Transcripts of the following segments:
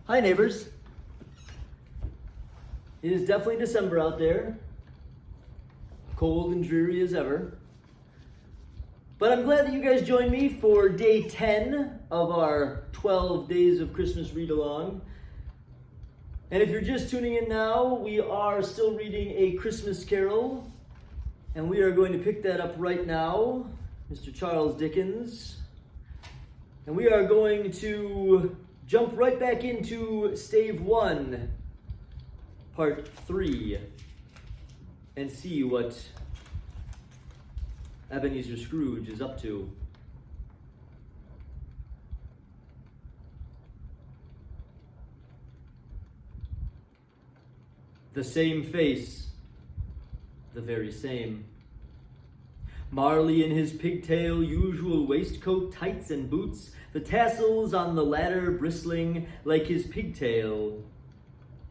Hi, neighbors. It is definitely December out there, cold and dreary as ever. But I'm glad that you guys joined me for day 10 of our 12 days of Christmas read-along. And if you're just tuning in now, we are still reading A Christmas Carol, and we are going to pick that up right now, Mr. Charles Dickens. And we are going to jump right back into Stave 1, Part 3, and see what Ebenezer Scrooge is up to. The same face, the very same. Marley in his pigtail, usual waistcoat, tights, and boots, the tassels on the latter bristling like his pigtail,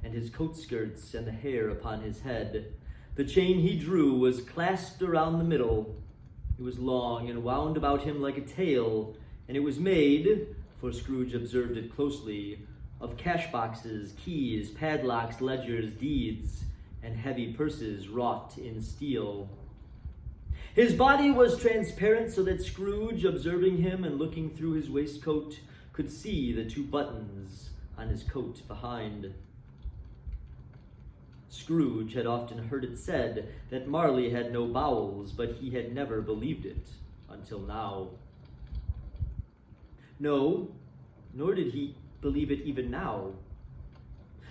and his coat skirts and the hair upon his head. The chain he drew was clasped around the middle. It was long and wound about him like a tail, and it was made, for Scrooge observed it closely, of cash boxes, keys, padlocks, ledgers, deeds, and heavy purses wrought in steel. His body was transparent so that Scrooge, observing him and looking through his waistcoat, could see the 2 buttons on his coat behind. Scrooge had often heard it said that Marley had no bowels, but he had never believed it until now. No, nor did he believe it even now.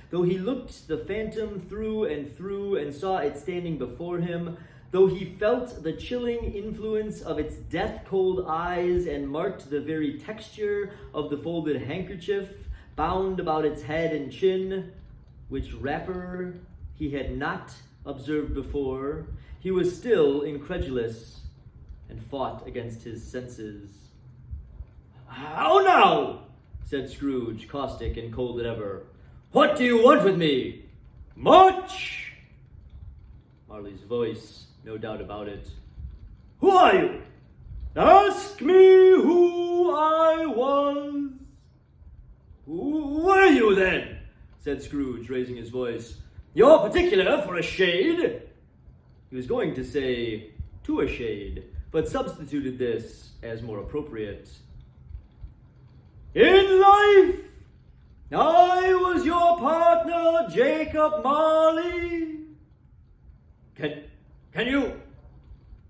Though he looked the phantom through and saw it standing before him, though he felt the chilling influence of its death-cold eyes and marked the very texture of the folded handkerchief bound about its head and chin, which wrapper he had not observed before, he was still incredulous and fought against his senses. "How now?" said Scrooge, caustic and cold than ever. "What do you want with me? Much?" Marley's voice, no doubt about it. "Who are you? Ask me who I was." "Who are you then?" said Scrooge, raising his voice. "You're particular for a shade." He was going to say, to a shade, but substituted this as more appropriate. "In life, I was your partner, Jacob Marley."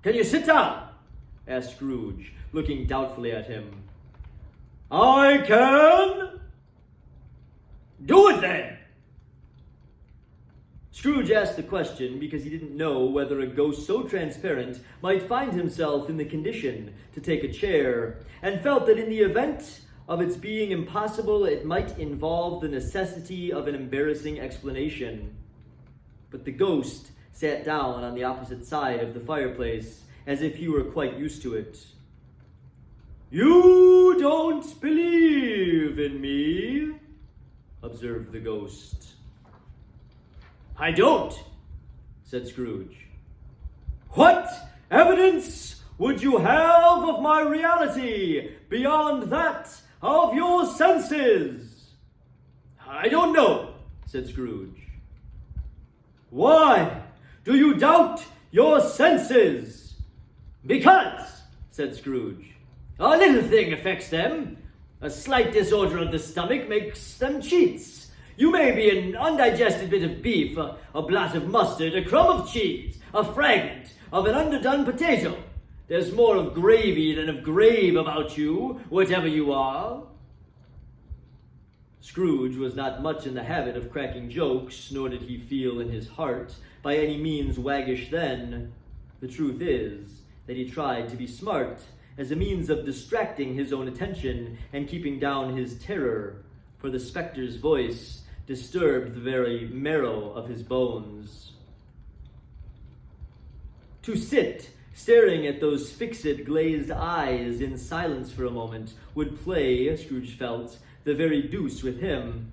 Can you sit down?" asked Scrooge, looking doubtfully at him. "I can." "Do it then." Scrooge asked the question because he didn't know whether a ghost so transparent might find himself in the condition to take a chair, and felt that in the event of its being impossible, it might involve the necessity of an embarrassing explanation. But the ghost sat down on the opposite side of the fireplace, as if he were quite used to it. "You don't believe in me," observed the ghost. "I don't," said Scrooge. "What evidence would you have of my reality beyond that of your senses?" "I don't know," said Scrooge. "Why do you doubt your senses?" "Because," said Scrooge, "a little thing affects them. A slight disorder of the stomach makes them cheats. You may be an undigested bit of beef, a blot of mustard, a crumb of cheese, a fragment of an underdone potato. There's more of gravy than of grave about you, whatever you are." Scrooge was not much in the habit of cracking jokes, nor did he feel in his heart by any means waggish then. The truth is that he tried to be smart as a means of distracting his own attention and keeping down his terror, for the specter's voice disturbed the very marrow of his bones. To sit staring at those fixed, glazed eyes in silence for a moment would play, Scrooge felt, the very deuce with him.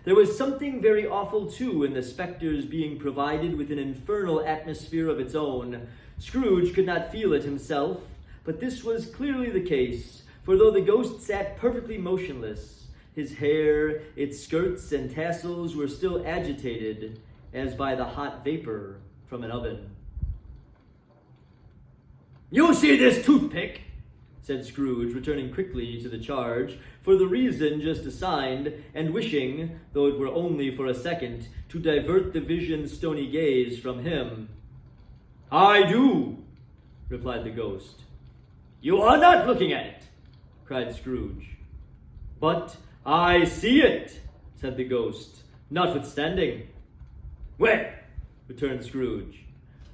There was something very awful, too, in the specter's being provided with an infernal atmosphere of its own. Scrooge could not feel it himself, but this was clearly the case, for though the ghost sat perfectly motionless, His hair, its skirts and tassels were still agitated as by the hot vapor from an oven. "You see this toothpick?" said Scrooge, returning quickly to the charge, for the reason just assigned, and wishing, though it were only for a second, to divert the vision's stony gaze from him. "I do," replied the ghost. "You are not looking at it," cried Scrooge. "But I see it," said the ghost, notwithstanding. "Well," returned Scrooge,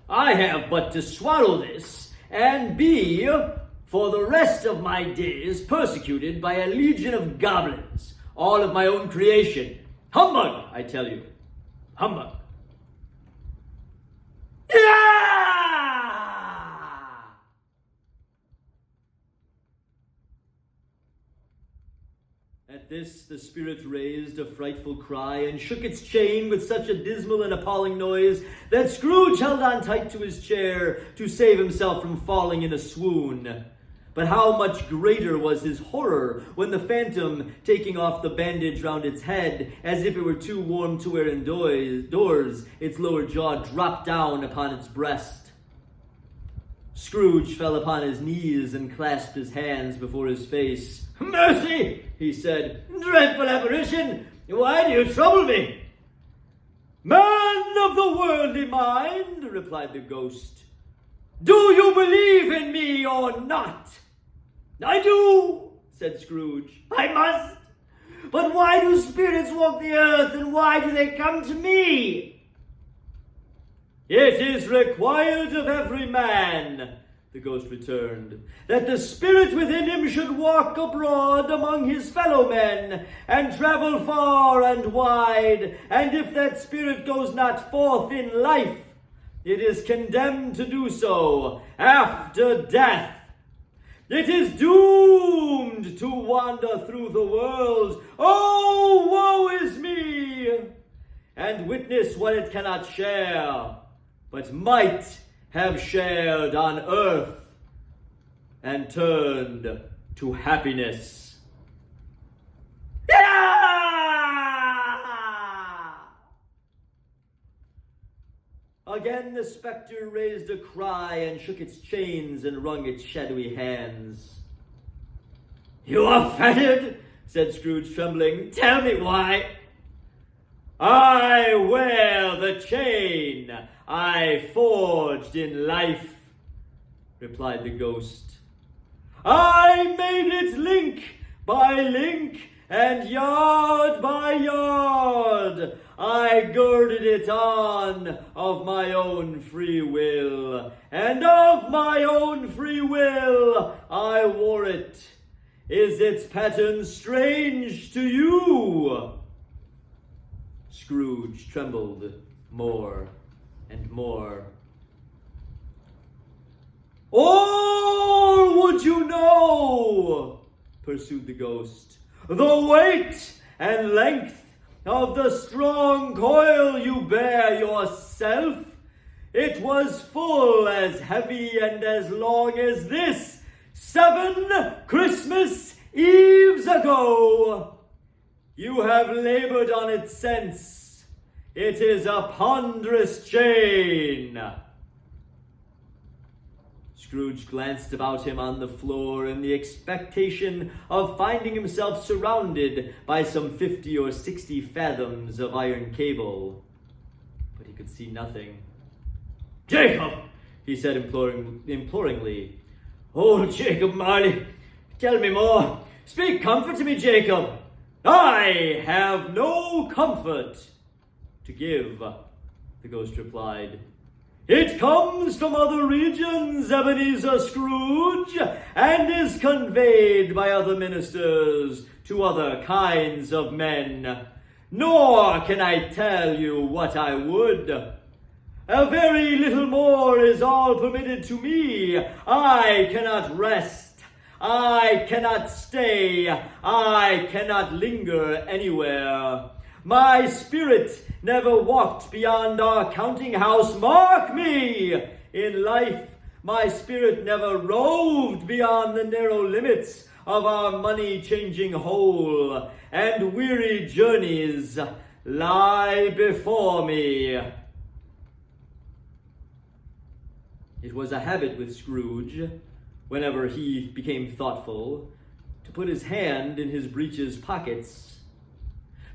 "I have but to swallow this, and be, for the rest of my days, persecuted by a legion of goblins, all of my own creation. Humbug, I tell you. Humbug." At this, the spirit raised a frightful cry and shook its chain with such a dismal and appalling noise that Scrooge held on tight to his chair to save himself from falling in a swoon. But how much greater was his horror when the phantom, taking off the bandage round its head, as if it were too warm to wear indoors, its lower jaw dropped down upon its breast. Scrooge fell upon his knees and clasped his hands before his face. "Mercy!" he said. "Dreadful apparition! Why do you trouble me?" "Man of the worldly mind," replied the ghost, "do you believe in me or not?" "I do," said Scrooge. "I must. But why do spirits walk the earth, and why do they come to me?" "It is required of every man," the ghost returned, "that the spirit within him should walk abroad among his fellow men, and travel far and wide, and if that spirit goes not forth in life, it is condemned to do so after death. It is doomed to wander through the world, oh, woe is me, and witness what it cannot share, but might have shared on earth, and turned to happiness." Again the spectre raised a cry and shook its chains and wrung its shadowy hands. "You are fettered," said Scrooge, trembling. "Tell me why." "I wear the chain I forged in life," replied the ghost. "I made it link by link and yard by yard. I girded it on of my own free will, and of my own free will I wore it. Is its pattern strange to you?" Scrooge trembled more and more. "Or would you know," pursued the ghost, "the weight and length of the strong coil you bear yourself? It was full as heavy and as long as this 7 Christmas Eves ago. You have labored on it since. It is a ponderous chain." Scrooge glanced about him on the floor in the expectation of finding himself surrounded by some 50 or 60 fathoms of iron cable, but he could see nothing. "Jacob," he said imploringly. "Oh, Jacob Marley, tell me more. Speak comfort to me, Jacob." "I have no comfort to give," the ghost replied. "It comes from other regions, Ebenezer Scrooge, and is conveyed by other ministers to other kinds of men. Nor can I tell you what I would. A very little more is all permitted to me. I cannot rest. I cannot stay. I cannot linger anywhere. My spirit never walked beyond our counting house. Mark me! In life, my spirit never roved beyond the narrow limits of our money-changing hole, and weary journeys lie before me. It was a habit with Scrooge, whenever he became thoughtful, to put his hand in his breeches pockets.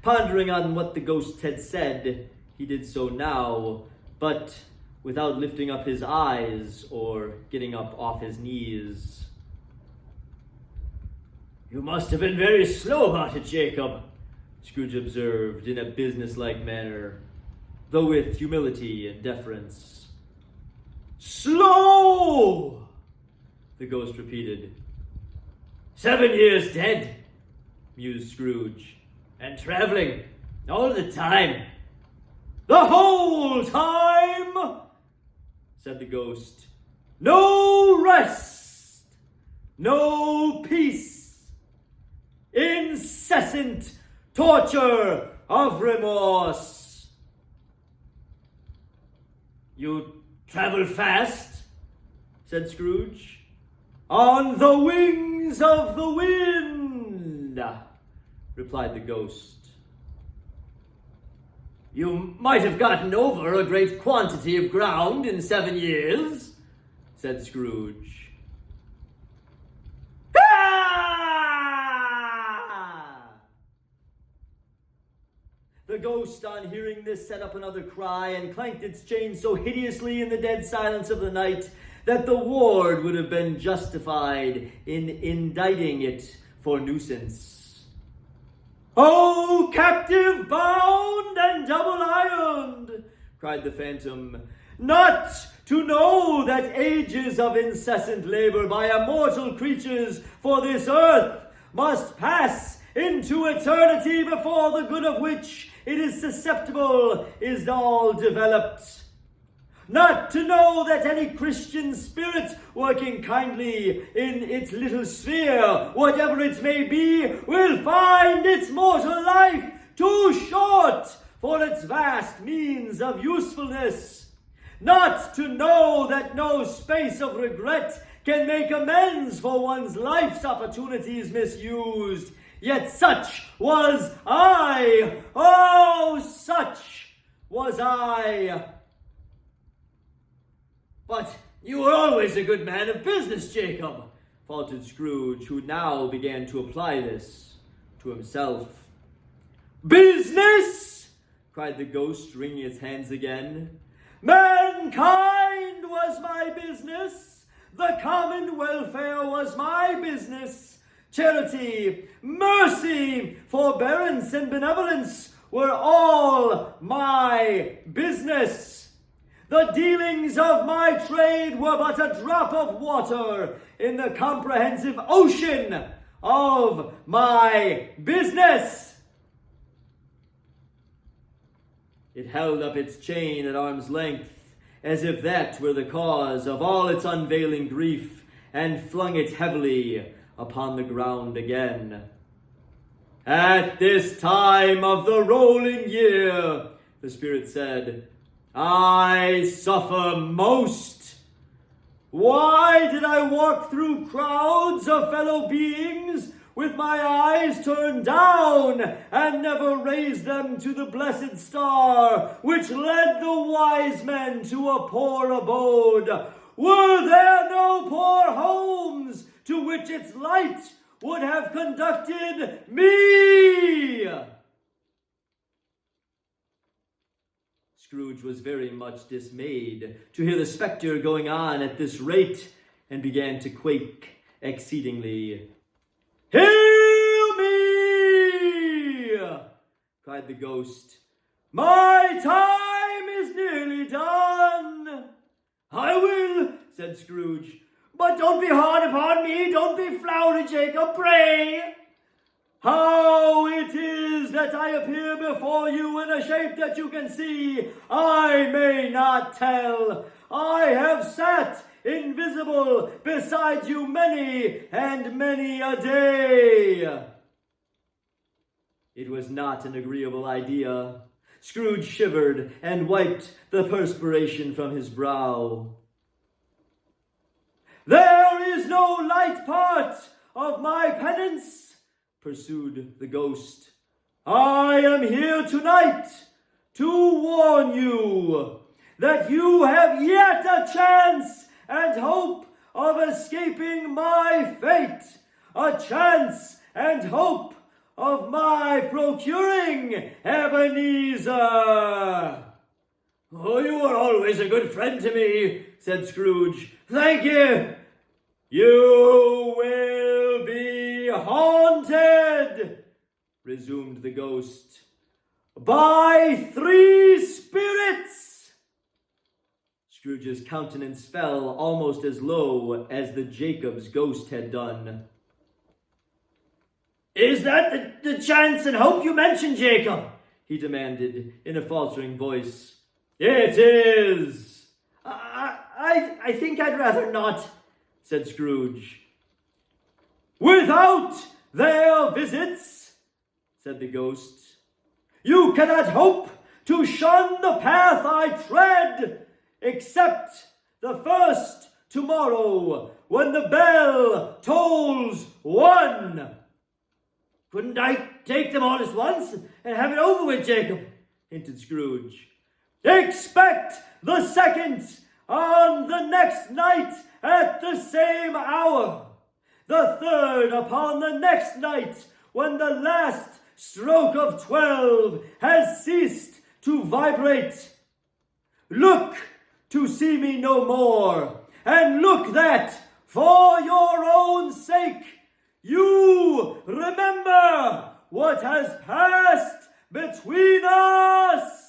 Pondering on what the ghost had said, he did so now, but without lifting up his eyes or getting up off his knees. "You must have been very slow about it, Jacob," Scrooge observed in a businesslike manner, though with humility and deference. "Slow!" the ghost repeated. "7 years dead," mused Scrooge, "and traveling all the time." "The whole time," said the ghost. "No rest, no peace, incessant torture of remorse." "You travel fast," said Scrooge. "On the wings of the wind," replied the ghost. "You might have gotten over a great quantity of ground in 7 years," said Scrooge. "Ah!" The ghost, on hearing this, set up another cry and clanked its chain so hideously in the dead silence of the night that the ward would have been justified in indicting it for nuisance. "Oh, captive bound and double-ironed," cried the phantom, "not to know that ages of incessant labor by immortal creatures for this earth must pass into eternity before the good of which it is susceptible is all developed. Not to know that any Christian spirit working kindly in its little sphere, whatever it may be, will find its mortal life too short for its vast means of usefulness. Not to know that no space of regret can make amends for one's life's opportunities misused. Yet such was I. Oh, such was I." "But you were always a good man of business, Jacob," faltered Scrooge, who now began to apply this to himself. "Business!" cried the ghost, wringing its hands again. "Mankind was my business. The common welfare was my business. Charity, mercy, forbearance, and benevolence were all my business. The dealings of my trade were but a drop of water in the comprehensive ocean of my business." It held up its chain at arm's length, as if that were the cause of all its unveiling grief, and flung it heavily upon the ground again. "At this time of the rolling year," the spirit said, "I suffer most. Why did I walk through crowds of fellow beings with my eyes turned down and never raise them to the blessed star which led the wise men to a poor abode? Were there no poor homes to which its light would have conducted me?" Scrooge was very much dismayed to hear the spectre going on at this rate, and began to quake exceedingly. "Hear me!" cried the ghost. "My time is nearly done." "I will," said Scrooge. "But don't be hard upon me. Don't be flowery, Jacob, pray." "How it is that I appear before you in a shape that you can see, I may not tell. I have sat invisible beside you many and many a day." It was not an agreeable idea. Scrooge shivered and wiped the perspiration from his brow. "There is no light part of my penance, pursued the ghost, I am here tonight to warn you that you have yet a chance and hope of escaping my fate, a chance and hope of my procuring Ebenezer. Oh, you are always a good friend to me, said Scrooge. Thank you. You will be haunted, resumed the ghost, by 3 spirits. Scrooge's countenance fell almost as low as the Jacob's ghost had done. Is that the chance and hope you mentioned, Jacob? He demanded in a faltering voice. It is. I think I'd rather not, said Scrooge. Without their visits, said the ghost, you cannot hope to shun the path I tread, except the first tomorrow, when the bell tolls 1. Couldn't I take them all at once and have it over with, Jacob? Hinted Scrooge. Expect the second on the next night at the same hour, the third upon the next night, when the last stroke of 12 has ceased to vibrate. Look to see me no more, and look that, for your own sake, you remember what has passed between us.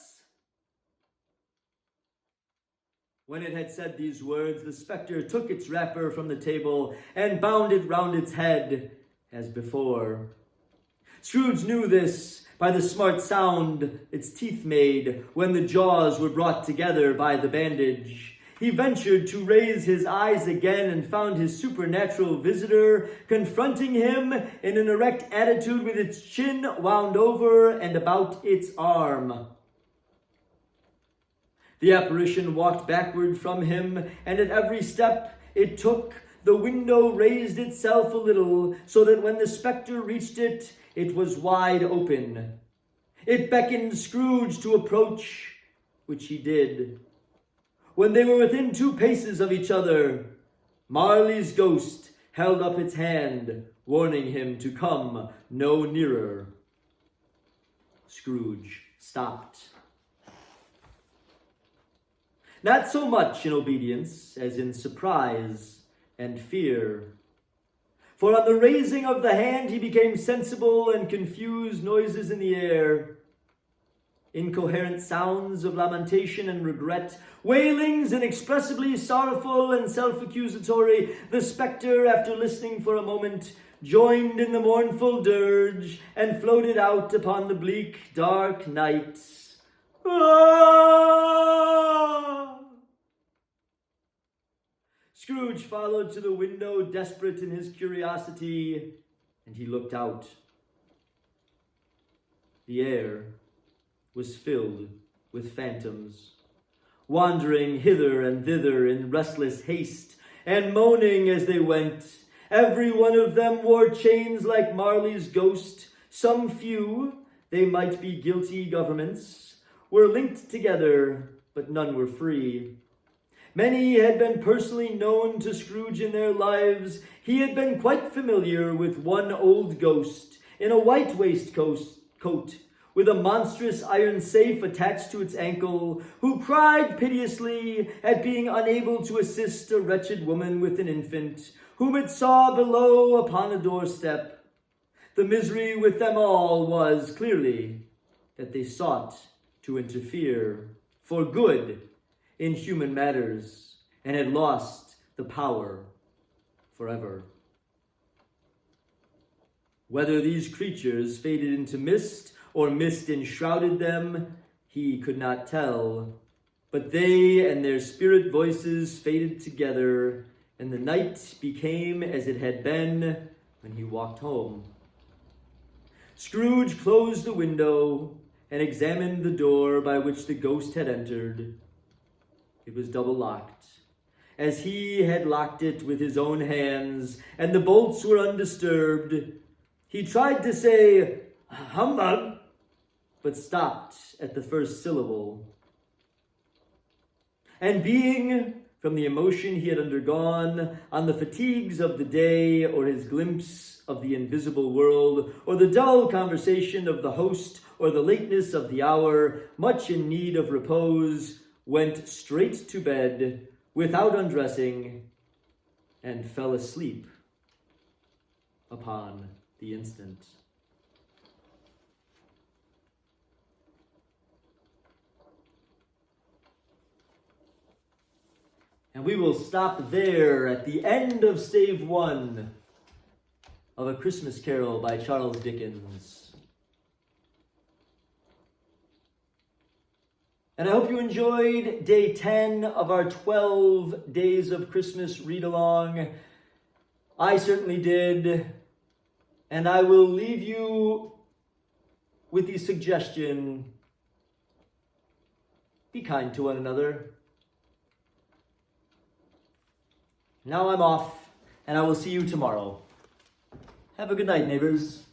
When it had said these words, the spectre took its wrapper from the table and bound it round its head as before. Scrooge knew this by the smart sound its teeth made when the jaws were brought together by the bandage. He ventured to raise his eyes again and found his supernatural visitor confronting him in an erect attitude with its chin wound over and about its arm. The apparition walked backward from him, and at every step it took, the window raised itself a little, so that when the spectre reached it, it was wide open. It beckoned Scrooge to approach, which he did. When they were within 2 paces of each other, Marley's ghost held up its hand, warning him to come no nearer. Scrooge stopped. Not so much in obedience as in surprise and fear. For on the raising of the hand he became sensible and confused noises in the air, incoherent sounds of lamentation and regret, wailings inexpressibly sorrowful and self-accusatory. The spectre, after listening for a moment, joined in the mournful dirge and floated out upon the bleak, dark night. Ah! Scrooge followed to the window, desperate in his curiosity, and he looked out. The air was filled with phantoms, wandering hither and thither in restless haste, and moaning as they went. Every one of them wore chains like Marley's ghost. Some few, they might be guilty governments, were linked together, but none were free. Many had been personally known to Scrooge in their lives. He had been quite familiar with one old ghost in a white waistcoat, with a monstrous iron safe attached to its ankle, who cried piteously at being unable to assist a wretched woman with an infant, whom it saw below upon a doorstep. The misery with them all was, clearly, that they sought to interfere for good in human matters, and had lost the power forever. Whether these creatures faded into mist, or mist enshrouded them, he could not tell, but they and their spirit voices faded together, and the night became as it had been when he walked home. Scrooge closed the window and examined the door by which the ghost had entered. It was double-locked, as he had locked it with his own hands, and the bolts were undisturbed. He tried to say, "Humbug," but stopped at the first syllable. And being, from the emotion he had undergone, on the fatigues of the day, or his glimpse of the invisible world, or the dull conversation of the host, or the lateness of the hour, much in need of repose, went straight to bed without undressing, and fell asleep upon the instant. And we will stop there at the end of stave 1 of A Christmas Carol by Charles Dickens. And I hope you enjoyed day 10 of our 12 Days of Christmas read-along. I certainly did. And I will leave you with the suggestion, be kind to one another. Now I'm off, and I will see you tomorrow. Have a good night, neighbors.